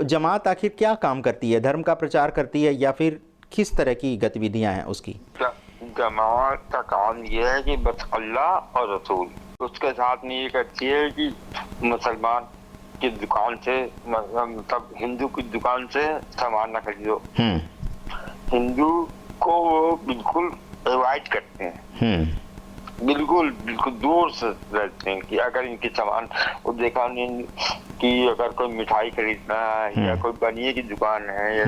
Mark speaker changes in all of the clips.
Speaker 1: तो जमात आखिर क्या काम करती है? धर्म का प्रचार करती है या फिर किस तरह की गतिविधियां हैं उसकी?
Speaker 2: जमात का काम ये है कि बस अल्लाह और रसूल, उसके साथ में ये करती है कि मुसलमान की दुकान से, मतलब हिंदू की दुकान से सामान न खरीदो। हिंदू को वो बिल्कुल अवॉइड करते हैं, बिल्कुल बिल्कुल दूर से रहते हैं कि अगर इनके सामान वो देखा नहीं कि अगर कोई मिठाई खरीदना है या कोई बनिए की दुकान है या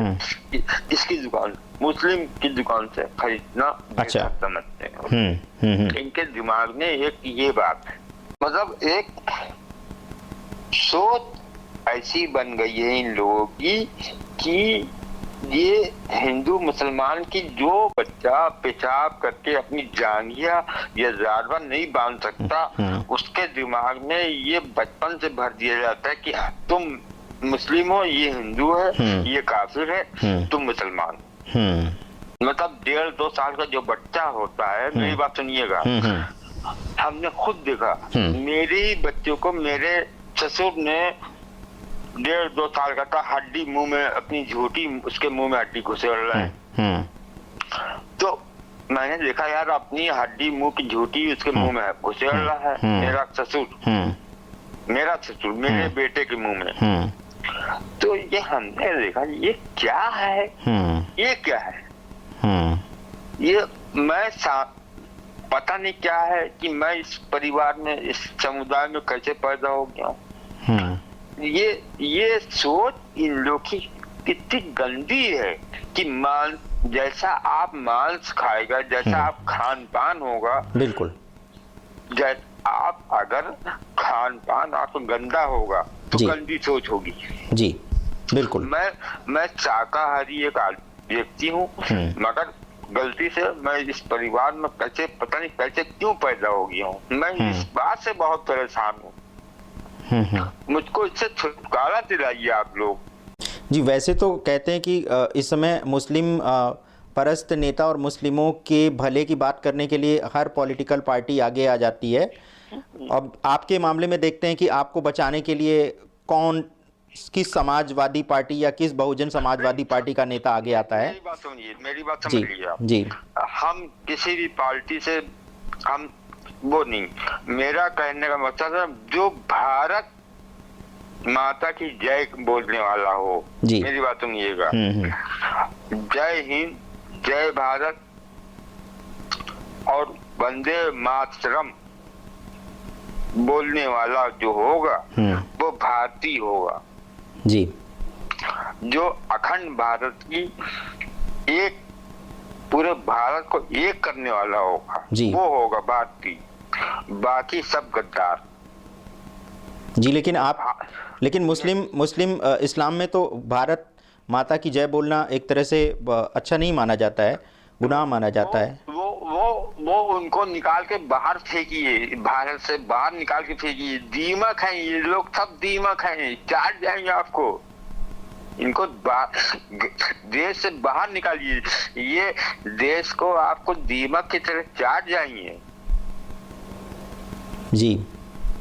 Speaker 2: इसकी दुकान, मुस्लिम की दुकान से खरीदना अच्छा समझते हैं। इनके दिमाग में एक ये बात है, मतलब एक सोच ऐसी बन गई है इन लोगों की कि ये हिंदू मुसलमान की जो बच्चा पेशाब करके अपनी जांघिया या जारवा नहीं बांध सकता, उसके दिमाग में ये बचपन से भर दिया जाता है कि तुम मुस्लिम हो, ये हिंदू है, ये काफिर है, तुम मुसलमान। मतलब 1.5-2 साल का जो बच्चा होता है, मेरी बात सुनिएगा, हमने खुद देखा, मेरे बच्चों को मेरे ससुर ने 1.5-2 साल का था, हड्डी मुंह में अपनी झूठी, उसके मुंह में हड्डी घुसेड़ रहा है। तो मैंने देखा यार अपनी हड्डी मुंह की झूठी उसके मुंह में घुसेड़ रहा है मेरा ससुर मेरे बेटे के मुंह में। तो ये हमने देखा ये क्या है, ये क्या है, ये मैं पता नहीं क्या है कि मैं इस परिवार में, इस समुदाय में कैसे पैदा हो गया हूँ। ये सोच इन लोग की कितनी गंदी है कि जैसा आप मांस खाएगा, जैसा आप खान पान होगा, बिल्कुल आप अगर खान पान आपको गंदा होगा तो गंदी सोच होगी।
Speaker 1: जी बिल्कुल।
Speaker 2: मैं शाकाहारी एक व्यक्ति हूँ, मगर गलती से मैं इस परिवार में कैसे, पता नहीं कैसे क्यों पैदा हो गया हूँ। मैं इस बात से बहुत परेशान हूँ, मुझको इससे छुटकारा दिलाइए आप लोग।
Speaker 1: जी वैसे तो कहते हैं कि इस समय मुस्लिम परस्त नेता और मुस्लिमों के भले की बात करने के लिए हर पॉलिटिकल पार्टी आगे आ जाती है। अब आपके मामले में देखते हैं कि आपको बचाने के लिए किस समाजवादी पार्टी या किस बहुजन समाजवादी पार्टी का नेता आगे आता है?
Speaker 2: मेरी बात समझिए आप।
Speaker 1: जी
Speaker 2: हम किसी भी पार्टी से हम वो नहीं, मेरा कहने का मतलब है जो भारत माता की जय बोलने वाला हो, मेरी बात सुनिएगा, जय हिंद, जय भारत और वंदे मातरम बोलने वाला जो होगा वो भारतीय होगा
Speaker 1: जी,
Speaker 2: जो अखंड भारत की एक, पूरे भारत को एक करने वाला होगा, वो होगा भारतीय, बाकी सब गद्दार
Speaker 1: जी। लेकिन मुस्लिम इस्लाम में तो भारत माता की जय बोलना एक तरह से अच्छा नहीं माना जाता है, गुनाह माना जाता है।
Speaker 2: वो उनको निकाल के बाहर फेंकिए, भारत से बाहर निकाल के फेंकिए। दीमक है ये लोग, सब दीमक हैं, चाट जाएंगे आपको। इनको देश से बाहर निकालिए, ये देश को आपको दीमक की तरह चाट जाएंगे
Speaker 1: जी।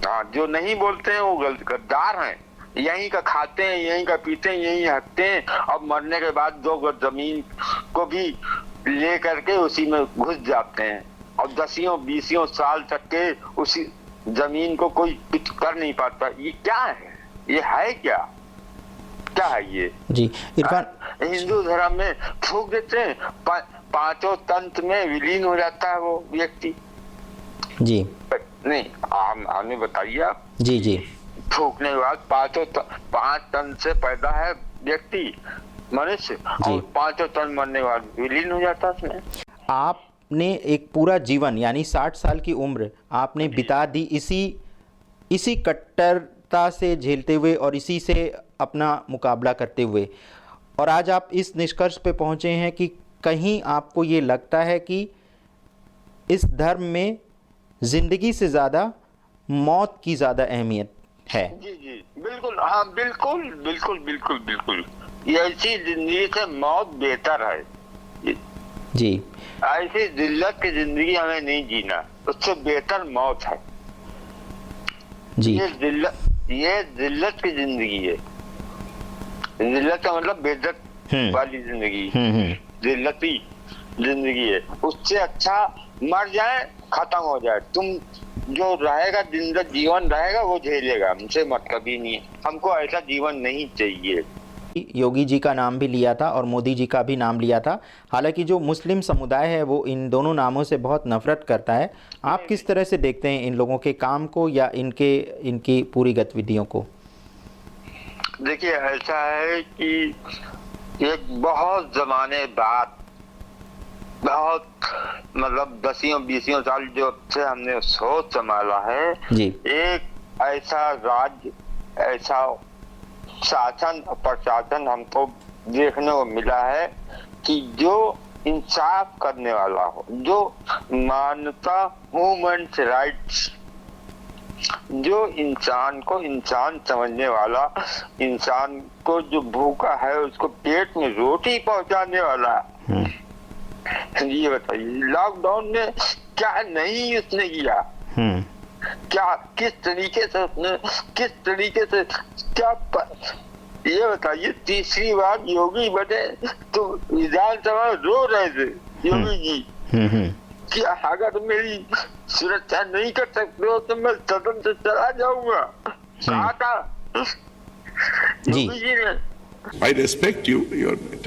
Speaker 2: हाँ, जो नहीं बोलते हैं वो गद्दार हैं, यहीं का खाते हैं, यहीं का पीते हैं, यहीं हकते हैं, और मरने के बाद 2 गज जमीन को भी ले करके उसी में घुस जाते हैं, और 10-20 साल तक के उसी जमीन को कोई कुछ कर नहीं पाता। ये क्या है, ये है क्या है ये
Speaker 1: जी? इरफान,
Speaker 2: हिंदू धर्म में फूंक देते हैं, 5 तंत्र में विलीन हो जाता है वो व्यक्ति
Speaker 1: जी।
Speaker 2: नहीं, हमें बताइए आप।
Speaker 1: जी
Speaker 2: फूकने के बाद 5 तन से पैदा है व्यक्ति, मनुष्य, और 5 तन मरने के बाद विलीन हो जाता है उसमें।
Speaker 1: आपने एक पूरा जीवन यानी 60 साल की उम्र आपने बिता दी इसी कट्टरता से झेलते हुए और इसी से अपना मुकाबला करते हुए, और आज आप इस निष्कर्ष पे पहुंचे हैं कि कहीं आपको ये लगता है कि इस धर्म में जिंदगी से ज़्यादा मौत की ज़्यादा अहमियत है।
Speaker 2: जी बिल्कुल, हाँ बिल्कुल। ये ऐसी जिंदगी से मौत बेहतर है
Speaker 1: जी।
Speaker 2: ऐसी जिल्लत की जिंदगी हमें नहीं जीना, उससे बेहतर मौत है जी। ये जिल्लत की जिंदगी है, जिल्लत का मतलब बेइज्जत वाली जिंदगी, जिल्लती जिंदगी है। उससे अच्छा मर जाए, खत्म हो जाए। तुम जो रहेगा, जिंदा जीवन रहेगा वो झेलेगा, हमसे मतलब ही नहीं है। हमको ऐसा जीवन नहीं चाहिए।
Speaker 1: योगी जी का नाम भी लिया था और मोदी जी का भी नाम लिया था। हालांकि जो मुस्लिम समुदाय है वो इन दोनों नामों से बहुत नफरत करता है। आप किस तरह से देखते हैं इन लोगों के काम को या इनकी पूरी गतिविधियों को?
Speaker 2: देखिए, ऐसा है कि एक बहुत जमाने बाद, बहुत मतलब 10-20 साल जो से हमने सोच संभाला है
Speaker 1: जी।
Speaker 2: एक ऐसा राज्य, ऐसा शासन प्रशासन हमको देखने को मिला है कि जो इंसाफ करने वाला हो, जो मानवता, ह्यूमन राइट्स, जो इंसान को इंसान समझने वाला, इंसान को जो भूखा है उसको पेट में रोटी पहुंचाने वाला। ये बताइए, लॉकडाउन में क्या नहीं उसने किया? क्या किस तरीके से उसने, किस तरीके से क्या ये बताइए। तीसरी बार योगी बने तो विधानसभा रो रहे थे योगी जी कि अगर मेरी सुरक्षा नहीं कर सकते हो तो मैं सदन से चला जाऊंगा। कहा था योगी जी ने।
Speaker 3: I respect you.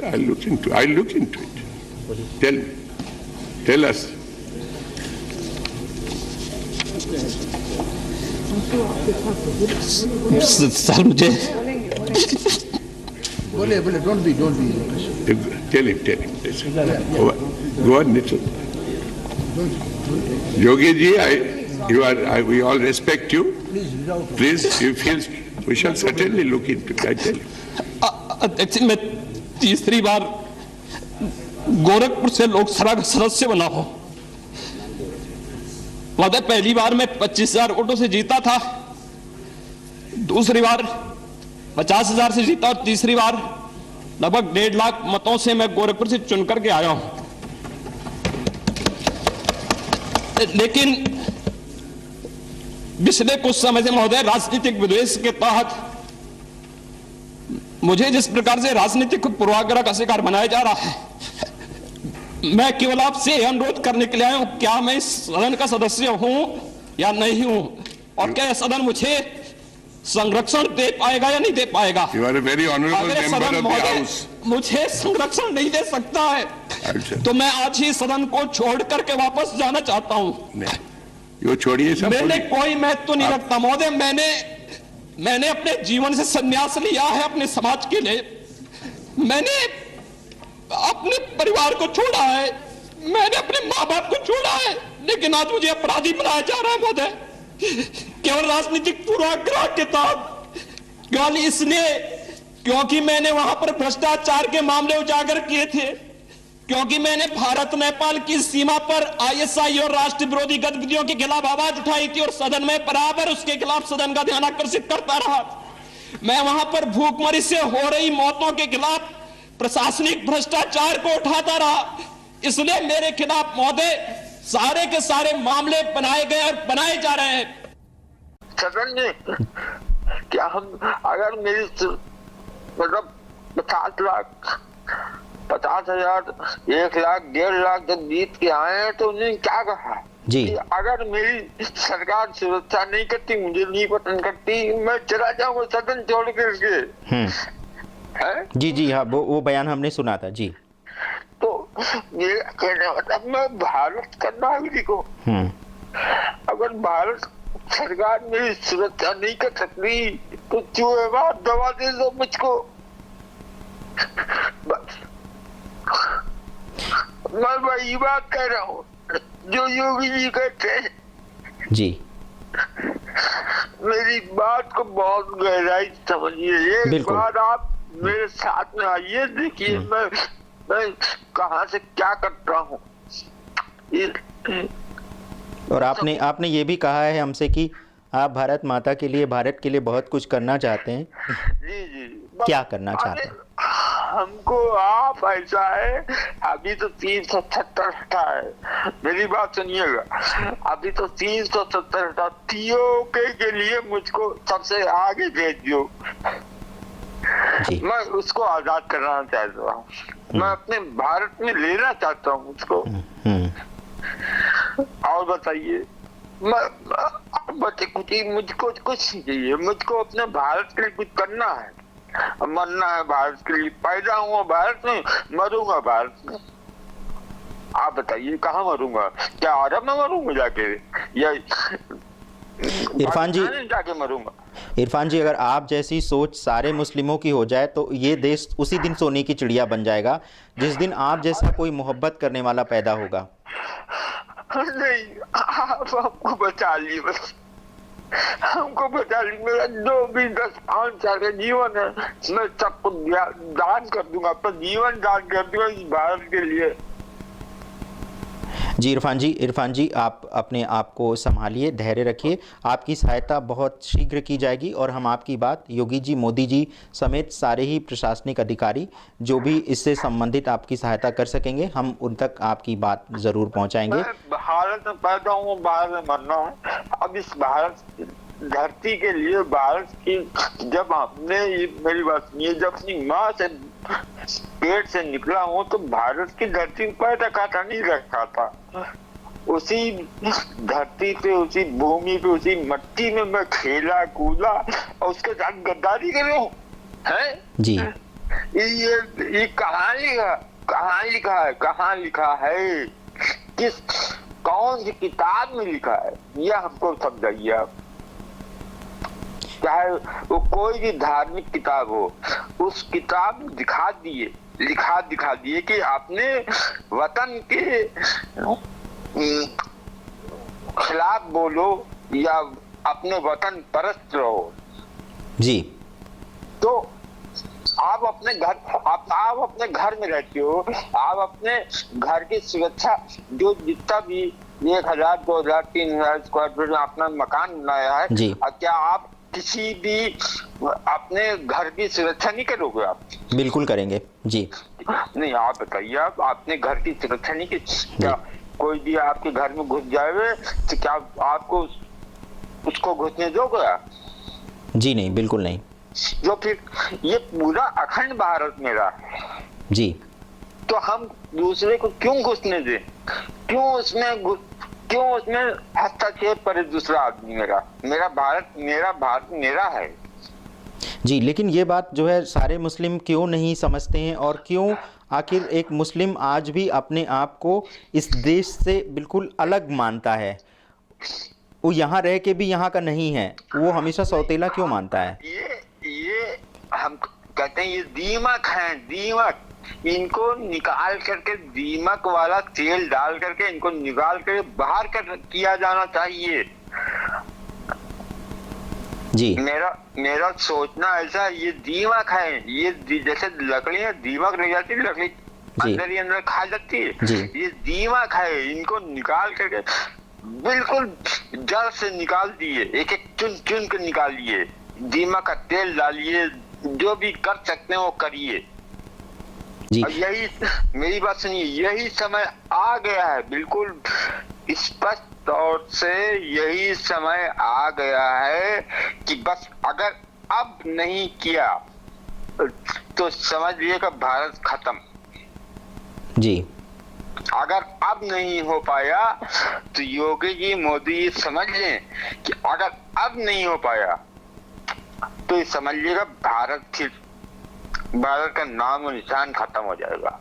Speaker 3: I'll look into it. Tell us.
Speaker 4: Sir मुझे
Speaker 5: बोले don't be
Speaker 3: Tell him. Go on, Nitin. Yogi ji, we all respect you. Please, we shall certainly look into it. I tell you.
Speaker 4: अध्यक्ष, मैं तीसरी बार गोरखपुर से लोकसभा का सदस्य बना हूं। पहली बार मैं 25,000 वोटों से जीता था, दूसरी बार 50,000 से जीता और तीसरी बार लगभग 1.5 लाख मतों से मैं गोरखपुर से चुन करके आया हूं। लेकिन पिछले कुछ समय से महोदय राजनीतिक विद्वेष के तहत मुझे जिस प्रकार से राजनीतिक पूर्वाग्रह का शिकार बनाया जा रहा है, मैं केवल आपसे अनुरोध करने के लिए आया हूं, क्या मैं इस सदन का सदस्य हूं या नहीं हूं, और क्या सदन मुझे संरक्षण दे पाएगा या नहीं दे पाएगा?
Speaker 3: You are a very honorable member of the House.
Speaker 4: मुझे संरक्षण नहीं दे सकता है, तो मैं आज ही सदन को छोड़ करके वापस जाना चाहता हूं।
Speaker 3: यो छोड़िए सब।
Speaker 4: मैंने कोई महत्व नहीं रखता महोदय। मैंने अपने जीवन से संन्यास लिया है अपने समाज के लिए। मैंने अपने परिवार को छोड़ा है, मैंने अपने माँ बाप को छोड़ा है, लेकिन आज मुझे अपराधी बनाया जा रहा है महोदय, केवल राजनीतिक पूर्वाग्रह के तहत। केवल इसलिए क्योंकि मैंने वहां पर भ्रष्टाचार के मामले उजागर किए थे, क्योंकि मैंने भारत नेपाल की सीमा पर आईएसआई और राष्ट्र विरोधी गतिविधियों के खिलाफ आवाज उठाई थी और सदन में बराबर उसके खिलाफ सदन का ध्यान आकर्षित करता रहा। मैं वहां पर भूखमरी से हो रही मौतों के खिलाफ प्रशासनिक भ्रष्टाचार को उठाता रहा। इसलिए मेरे खिलाफ महोदय सारे के सारे मामले बनाए गए और बनाए जा रहे हैं।
Speaker 2: सदन में क्या हम, अगर मेरी मतलब 50 लाख, 50,000, 1 लाख, 1.5 लाख जब जीत के आए हैं तो उन्होंने क्या कहा
Speaker 1: जी,
Speaker 2: अगर मेरी सरकार सुरक्षा नहीं करती, मुझे नहीं पसंद करती, मैं चला जाऊंगा सदन छोड़ करके।
Speaker 1: जी हाँ, वो बयान हमने सुना था जी।
Speaker 2: तो ये कहने मतलब मैं भारत का नागरिक हूँ, अगर भारत सरकार मेरी सुरक्षा नहीं कर सकती तो चूहे मार दवा दे दो मुझको, बस। मैं वही बात कह रहा हूँ जो योगी जी कहते हैं
Speaker 1: जी।
Speaker 2: मेरी बात को बहुत गहराई से समझिए। एक बार आप मेरे साथ में आइए, देखिए मैं कहाँ से क्या करता हूँ।
Speaker 1: और आपने ये भी कहा है हमसे कि आप भारत माता के लिए, भारत के लिए बहुत कुछ करना चाहते हैं।
Speaker 2: जी।
Speaker 1: क्या करना चाहते हैं?
Speaker 2: हमको आप ऐसा है, अभी तो 370 हटा है, मेरी बात सुनिएगा, अभी तो 370 हटा, TOK के लिए मुझको सबसे आगे भेज दो।
Speaker 1: जी।
Speaker 2: मैं उसको आजाद कराना चाहता हूँ, मैं अपने भारत में लेना चाहता हूँ उसको। और बताइए, मुझको कुछ नहीं चाहिए, मुझको अपने भारत के लिए कुछ करना है, मरना है भारत के लिए, पैदा हुआ भारत में, मरूंगा भारत में। आप बताइए कहाँ मरूंगा? क्या अरब में मरूंगा जाके, या
Speaker 1: इरफान जी,
Speaker 2: जाके मरूंगा?
Speaker 1: इरफान जी, अगर आप जैसी सोच सारे मुस्लिमों की हो जाए तो ये देश उसी दिन सोने की चिड़िया बन जाएगा जिस दिन आप जैसा कोई मोहब्बत करने वाला पैदा होगा।
Speaker 2: नहीं, आप हमको बचा लिए, बस हमको बचा ली। मेरा जो भी 10-5 साल का जीवन है, मैं सबको दान कर दूंगा, अपना जीवन दान कर दूंगा इस भारत के लिए।
Speaker 1: जी इरफान जी, आप अपने आप को संभालिए, धैर्य रखिए, आपकी सहायता बहुत शीघ्र की जाएगी और हम आपकी बात योगी जी, मोदी जी समेत सारे ही प्रशासनिक अधिकारी जो भी इससे संबंधित आपकी सहायता कर सकेंगे, हम उन तक आपकी बात ज़रूर पहुंचाएंगे।
Speaker 2: मैं भारत में पैदा हूँ, भारत में मरना है। अब इस भारत धरती के लिए, भारत की, जब हमने, मेरी बात सुनिए, जब अपनी माँ से पेट से निकला हूँ तो भारत की धरती पर पैदा खाता नहीं रखा था। उसी धरती पे, उसी भूमि पे, उसी मट्टी में मैं खेला कूदा और उसके साथ गद्दारी कर रहा हूँ, है
Speaker 1: जी।
Speaker 2: ये कहाँ लिखा है, किस, कौन सी किताब में लिखा है, यह हमको समझाइए आप। चाहे वो कोई भी धार्मिक किताब हो, उस किताब में दिखा दिए कि आपने वतन के खिलाफ बोलो या अपने वतन परस्त रहो। जी। तो आप अपने घर में रहते हो, आप अपने घर की सुरक्षा, जो जितना भी 1000, 2000, 3000 स्क्वायर फीट में अपना मकान बनाया है, क्या आप किसी भी अपने घर की सुरक्षा नहीं करोगे? आप
Speaker 1: बिल्कुल करेंगे जी।
Speaker 2: नहीं, आप बताइए, आप आपने घर की सुरक्षा नहीं की? क्या कोई भी आपके घर में घुस जाए तो क्या आपको उसको घुसने दोगे?
Speaker 1: जी नहीं, बिल्कुल नहीं।
Speaker 2: जो फिर ये पूरा अखंड भारत मेरा है
Speaker 1: जी,
Speaker 2: तो हम दूसरे को क्यों घुसने दें? क्यों उसमें हस्तक्षेप करे दूसरा आदमी? मेरा भारत मेरा है
Speaker 1: जी। लेकिन ये बात जो है सारे मुस्लिम क्यों नहीं समझते हैं, और क्यों आखिर एक मुस्लिम आज भी अपने आप को इस देश से बिल्कुल अलग मानता है? वो यहाँ रह के भी यहाँ का नहीं है, वो हमेशा सौतेला क्यों मानता है?
Speaker 2: ये हम कहते हैं ये दीमक है, दीमक। इनको निकाल करके, दीमक वाला तेल डाल करके इनको निकाल करके बाहर किया जाना चाहिए जी। मेरा सोचना ऐसा, ये दीमक है, ये जैसे लकड़ी है, दीमक रह जाती है, लकड़ी अंदर ही अंदर खा जाती है, ये दीमक है। इनको निकाल करके बिल्कुल जड़ से निकाल दिए, एक एक चुन के निकालिए, दीमक का तेल डालिए, जो भी कर सकते हैं वो करिए जी। और यही, मेरी बात सुनिए, यही समय आ गया है, बिल्कुल स्पष्ट तौर से यही समय आ गया है कि बस अगर अब नहीं किया तो समझ लीजिएगा भारत खत्म जी। अगर अब नहीं हो पाया तो योगी जी, मोदी जी समझ लें कि अगर अब नहीं हो पाया तो समझ लीजिएगा भारत का नाम और निशान खत्म हो जाएगा।